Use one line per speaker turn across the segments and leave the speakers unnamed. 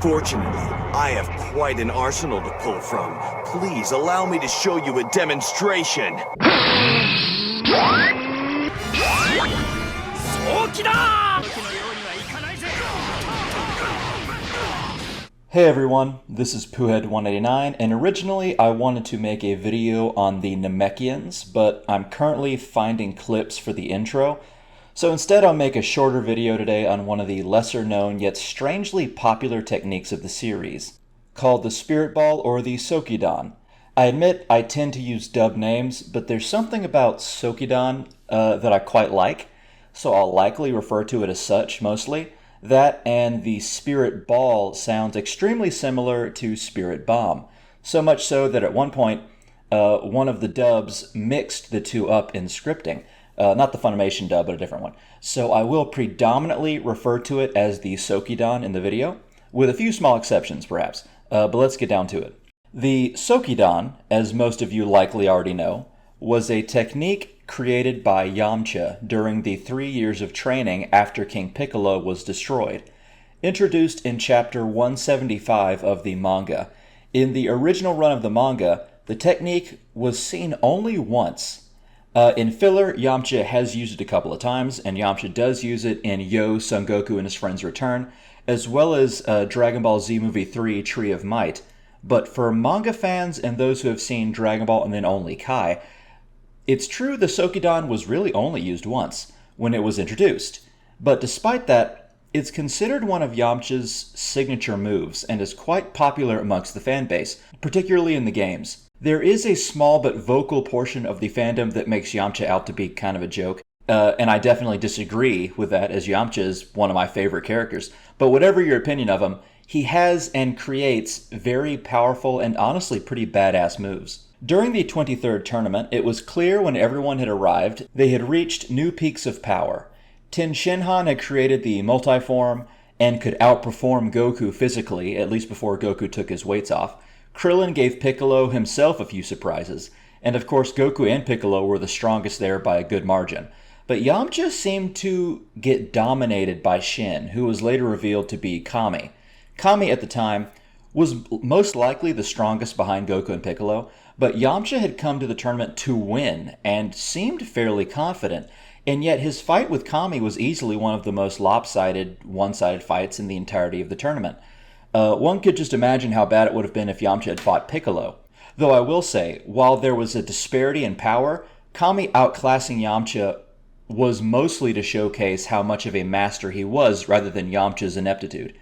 Fortunately, I have quite an arsenal to pull from. Please allow me to show you a demonstration. Sokidan!
Hey everyone, this is Poohead189, and originally I wanted to make a video on the Namekians, but I'm currently finding clips for the intro, so instead I'll make a shorter video today on one of the lesser known yet strangely popular techniques of the series, called the Spirit Ball or the Sokidan. I admit I tend to use dub names, but there's something about Sokidan that I quite like, so I'll likely refer to it as such mostly. That and the Spirit Ball sounds extremely similar to Spirit Bomb, so much so that at one point, one of the dubs mixed the two up in scripting. Not the Funimation dub, but a different one. So I will predominantly refer to it as the Sokidan in the video, with a few small exceptions perhaps, but let's get down to it. The Sokidan, as most of you likely already know, was a technique created by Yamcha during the 3 years of training after King Piccolo was destroyed. Introduced in chapter 175 of the manga. In the original run of the manga, the technique was seen only once. In filler, Yamcha has used it a couple of times, and Yamcha does use it in Yo, Son Goku and His Friend's Return, as well as Dragon Ball Z Movie 3, Tree of Might. But for manga fans and those who have seen Dragon Ball and then only Kai, it's true the Sokidan was really only used once, when it was introduced. But despite that, it's considered one of Yamcha's signature moves and is quite popular amongst the fanbase, particularly in the games. There is a small but vocal portion of the fandom that makes Yamcha out to be kind of a joke, and I definitely disagree with that, as Yamcha is one of my favorite characters. But whatever your opinion of him, he has and creates very powerful and honestly pretty badass moves. During the 23rd tournament, it was clear when everyone had arrived they had reached new peaks of power. Ten Shinhan had created the multiform and could outperform Goku physically, at least before Goku took his weights off. Krillin gave Piccolo himself a few surprises, and of course Goku and Piccolo were the strongest there by a good margin. But Yamcha seemed to get dominated by Shin, who was later revealed to be Kami. Kami at the time was most likely the strongest behind Goku and Piccolo, but Yamcha had come to the tournament to win and seemed fairly confident, and yet his fight with Kami was easily one of the most lopsided, one-sided fights in the entirety of the tournament. One could just imagine how bad it would have been if Yamcha had fought Piccolo. Though I will say, while there was a disparity in power, Kami outclassing Yamcha was mostly to showcase how much of a master he was rather than Yamcha's ineptitude.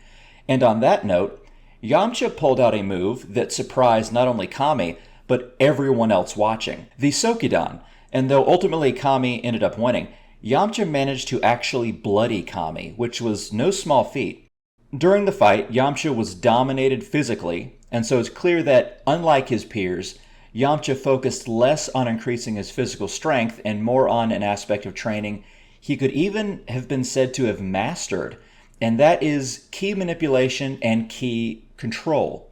And on that note, Yamcha pulled out a move that surprised not only Kami, but everyone else watching, the Sokidan. And though ultimately Kami ended up winning, Yamcha managed to actually bloody Kami, which was no small feat. During the fight, Yamcha was dominated physically, and so it's clear that, unlike his peers, Yamcha focused less on increasing his physical strength and more on an aspect of training he could even have been said to have mastered, and that is ki manipulation and ki control.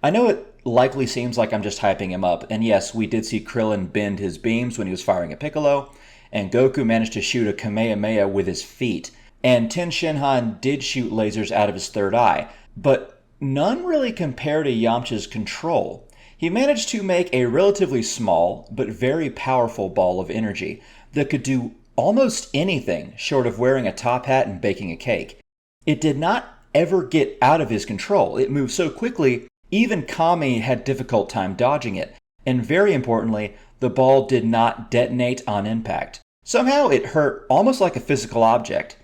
I know it likely seems like I'm just hyping him up, and yes, we did see Krillin bend his beams when he was firing at Piccolo, and Goku managed to shoot a Kamehameha with his feet, and Ten Shinhan did shoot lasers out of his third eye, but none really compare to Yamcha's control. He managed to make a relatively small but very powerful ball of energy that could do almost anything short of wearing a top hat and baking a cake. It did not ever get out of his control. It moved so quickly, even Kami had difficult time dodging it. And very importantly, the ball did not detonate on impact. Somehow it hurt almost like a physical object.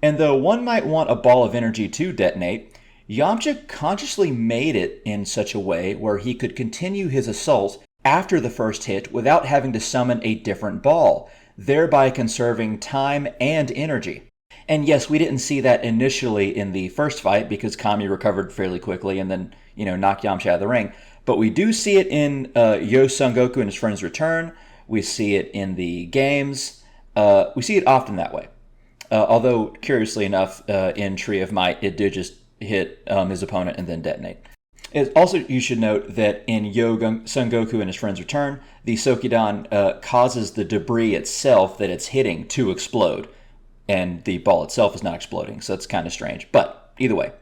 And though one might want a ball of energy to detonate, Yamcha consciously made it in such a way where he could continue his assault after the first hit without having to summon a different ball, thereby conserving time and energy. And yes, we didn't see that initially in the first fight because Kami recovered fairly quickly and then, knocked Yamcha out of the ring. But we do see it in Yo, Son Goku and His Friend's Return. We see it in the games. We see it often that way. Although, curiously enough, in Tree of Might, it did just hit his opponent and then detonate. Also, you should note that in Yo, Son Goku and His Friend's Return, the Sokidan causes the debris itself that it's hitting to explode. And the ball itself is not exploding, so it's kind of strange. But either way,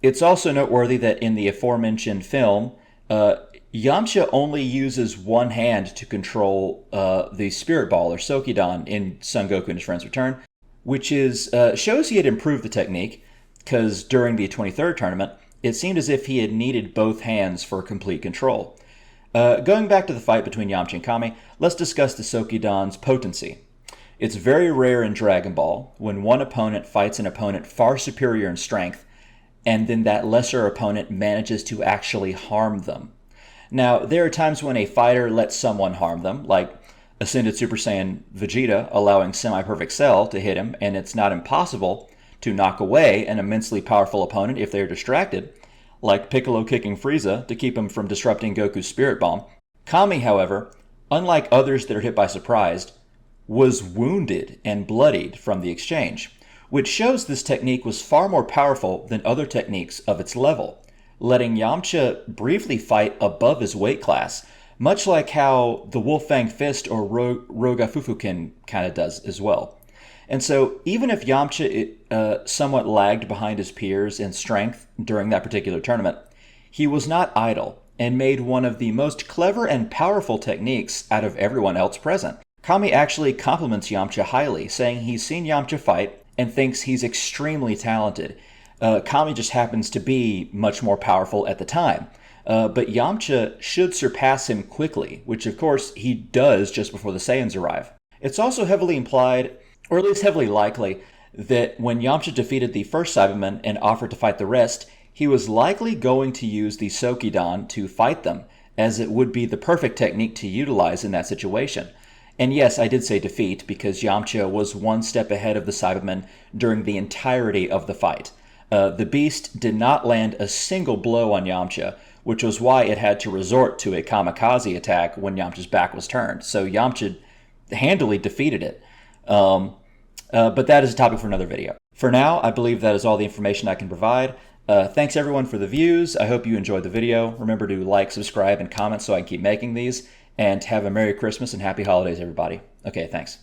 It's also noteworthy that in the aforementioned film, Yamcha only uses one hand to control the Spirit Ball, or Sokidan, in Son Goku and His Friends Return, which shows he had improved the technique, because during the 23rd tournament, it seemed as if he had needed both hands for complete control. Going back to the fight between Yamcha and Kami, let's discuss the Sokidan's potency. It's very rare in Dragon Ball when one opponent fights an opponent far superior in strength, and then that lesser opponent manages to actually harm them. Now, there are times when a fighter lets someone harm them, like Ascended Super Saiyan Vegeta allowing Semi-Perfect Cell to hit him, and it's not impossible to knock away an immensely powerful opponent if they are distracted, like Piccolo kicking Frieza to keep him from disrupting Goku's Spirit Bomb. Kami, however, unlike others that are hit by surprise, was wounded and bloodied from the exchange, which shows this technique was far more powerful than other techniques of its level, letting Yamcha briefly fight above his weight class, much like how the Wolfang Fist or Roga Fufukin kind of does as well. And so even if Yamcha somewhat lagged behind his peers in strength during that particular tournament, he was not idle and made one of the most clever and powerful techniques out of everyone else present. Kami actually compliments Yamcha highly, saying he's seen Yamcha fight and thinks he's extremely talented. Kami just happens to be much more powerful at the time. But Yamcha should surpass him quickly, which of course he does just before the Saiyans arrive. It's also heavily implied, or at least heavily likely, that when Yamcha defeated the first Cybermen and offered to fight the rest, he was likely going to use the Sokidan to fight them, as it would be the perfect technique to utilize in that situation. And yes, I did say defeat, because Yamcha was one step ahead of the Cybermen during the entirety of the fight. The Beast did not land a single blow on Yamcha, which was why it had to resort to a kamikaze attack when Yamcha's back was turned. So Yamcha handily defeated it. But that is a topic for another video. For now, I believe that is all the information I can provide. Thanks everyone for the views. I hope you enjoyed the video. Remember to like, subscribe, and comment so I can keep making these. And have a Merry Christmas and Happy Holidays, everybody. Okay, thanks.